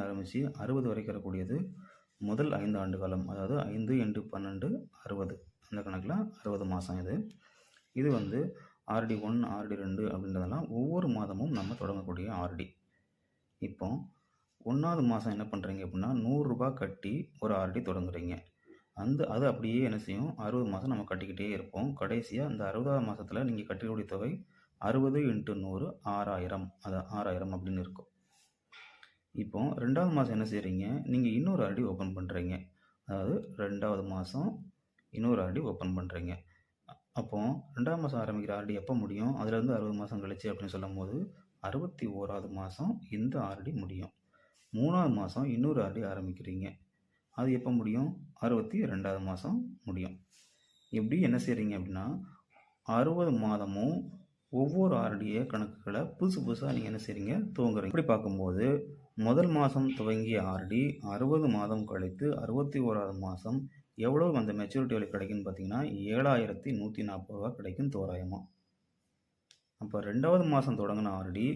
ஆரம்பித்து 60 வரைக்கும் வரக்கூடியது முதல் 5 ஆண்டு காலம். அதாவது 5 × 12 60. அந்த கணக்கில் 60 மாதம் இது. இது வந்து ஆர்டி 1, ஆர்டி 2 அப்படின்றதெல்லாம் ஒவ்வொரு மாதமும் நம்ம தொடங்கக்கூடிய ஆர்டி. இப்போ 1வது மாதம் என்ன பண்ணுறீங்க அப்படின்னா, ரூ. 100 கட்டி ஒரு ஆர்டி தொடங்குறீங்க. அது அப்படியே என்ன செய்யும், 60 மாதம் நம்ம கட்டிக்கிட்டே இருப்போம். கடைசியாக அந்த 60வது மாதத்தில் நீங்கள் கட்டக்கூடிய தொகை 60 × 100 6000. அது 6000 அப்படின்னு இருக்கும். இப்போ 2வது மாதம் என்ன செய்கிறீங்க, நீங்கள் இன்னொரு ஆர்டி ஓப்பன் பண்ணுறீங்க. அதாவது 2வது மாதம் இன்னொரு ஆர்டி ஓப்பன் பண்ணுறீங்க. அப்போது 2வது மாதம் ஆரம்பிக்கிற ஆர்டி எப்போ முடியும், அதுலேருந்து 60 மாதம் கழிச்சு அப்படின்னு சொல்லும் போது 61வது மாதம் இந்த ஆர்டி முடியும். 3வது மாதம் இன்னொரு ஆர்டி ஆரம்பிக்கிறீங்க. அது எப்போ முடியும், 62வது மாதம் முடியும். இப்படி என்ன செய்கிறீங்க அப்படின்னா 60 மாதமும் ஒவ்வொரு ஆர்டிய கணக்குகளை புதுசாக நீங்கள் என்ன செய்கிறீங்க, துவங்குறீங்க. இப்படி பார்க்கும்போது முதல் மாதம் துவங்கிய ஆர்டி 60 மாதம் கழித்து 61வது மாதம் எவ்வளோ அந்த மெச்சூரிட்டி வேலை கிடைக்குன்னு பார்த்தீங்கன்னா 7140 கிடைக்கும் தோராயமாக. அப்போ 2வது மாதம் தொடங்கின ஆர்டி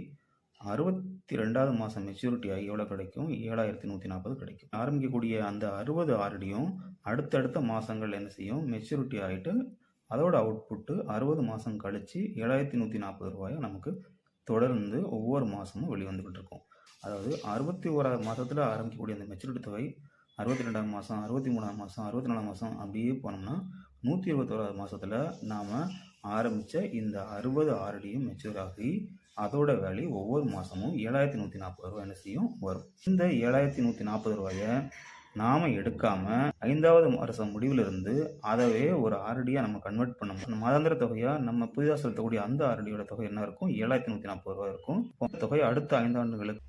62வது மாதம் மெச்சூரிட்டி ஆகி எவ்வளோ கிடைக்கும், 7140 கிடைக்கும். ஆரம்பிக்கக்கூடிய அந்த 60 ஆர்டியும் அடுத்தடுத்த மாதங்கள் என்ன செய்யும், மெச்சூரிட்டி ஆகிட்டு அதோட அவுட்புட்டு 60 மாதம் கழித்து 7140 நமக்கு தொடர்ந்து ஒவ்வொரு மாதமும் வெளிவந்துக்கிட்டு இருக்கும். அதாவது 61வது மாதத்தில் ஆரம்பிக்கக்கூடிய அந்த மெச்சூரிட்டி தொகை 62ஆம் மாதம், 63ஆம் மாதம், 64ஆம் மாதம் அப்படியே போனோம்னா 121வது மாதத்தில் நாம் ஆரம்பித்த இந்த 60 ஆர்டியும் மெச்சூர் ஆகி அதோட வேல்யூ ஒவ்வொரு மாதமும் 7140 என்ன செய்யும், வரும். இந்த 7140 நாம் எடுக்காமல் 5வது வருஷம் முடிவிலிருந்து அதவே ஒரு ஆர்டியாக நம்ம கன்வெர்ட் பண்ணோம். மாதாந்திர தொகையாக நம்ம புதிதாக செலுத்தக்கூடிய அந்த ஆர்டியோட தொகை என்ன இருக்கும், 7140 இருக்கும். தொகை அடுத்த 5 ஆண்டுகளுக்கு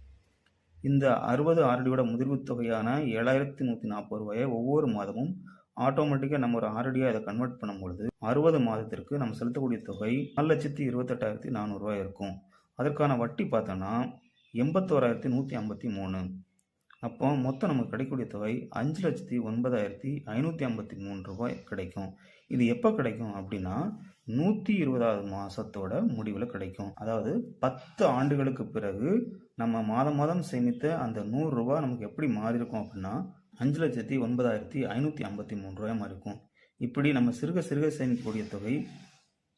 இந்த 60 ஆர்டியோட முதிர்வு தொகையான 7140 ஒவ்வொரு மாதமும் ஆட்டோமேட்டிக்காக நம்ம ஒரு ஆர்டியாக இதை கன்வெர்ட் பண்ணும்பொழுது 60 மாதத்திற்கு நம்ம செலுத்தக்கூடிய தொகை 4,28,400 இருக்கும். அதற்கான வட்டி பார்த்தோன்னா 81,153. அப்போ மொத்தம் நமக்கு கிடைக்கக்கூடிய தொகை 5,09,553 கிடைக்கும். இது எப்போ கிடைக்கும் அப்படின்னா 120வது மாதத்தோட முடிவில் கிடைக்கும். அதாவது 10 ஆண்டுகளுக்கு பிறகு நம்ம மாதம் சேமித்த அந்த ரூ. 100 நமக்கு எப்படி மாறி இருக்கும் அப்படின்னா 5,09,553 மாறி இருக்கும். இப்படி நம்ம சிறுக சேமிக்கக்கூடிய தொகை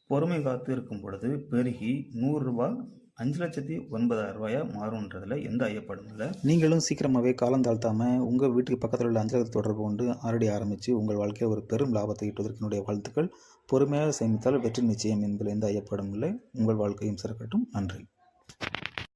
பொறுமை காத்து இருக்கும் பொழுது பெருகி ரூ. 5,09,000 மாறும்ன்றதுல எந்த ஐயப்பாடும் இல்லை. நீங்களும் சீக்கிரமாகவே காலம் தாழ்த்தாமல் உங்கள் வீட்டுக்கு பக்கத்தில் உள்ள அஞ்சலகத்தை தொடர்பு கொண்டு ஆர்டி ஆரம்பித்து உங்கள் வாழ்க்கையை ஒரு பெரும் லாபத்தை ஈட்டுவதற்கு என்னுடைய வாழ்த்துக்கள். பொறுமையாக சேமித்தால் வெற்றி நிச்சயம் என்பதில் எந்த ஐயப்பாடும் இல்லை. உங்கள் வாழ்க்கையும் சிறக்கட்டும். நன்றி.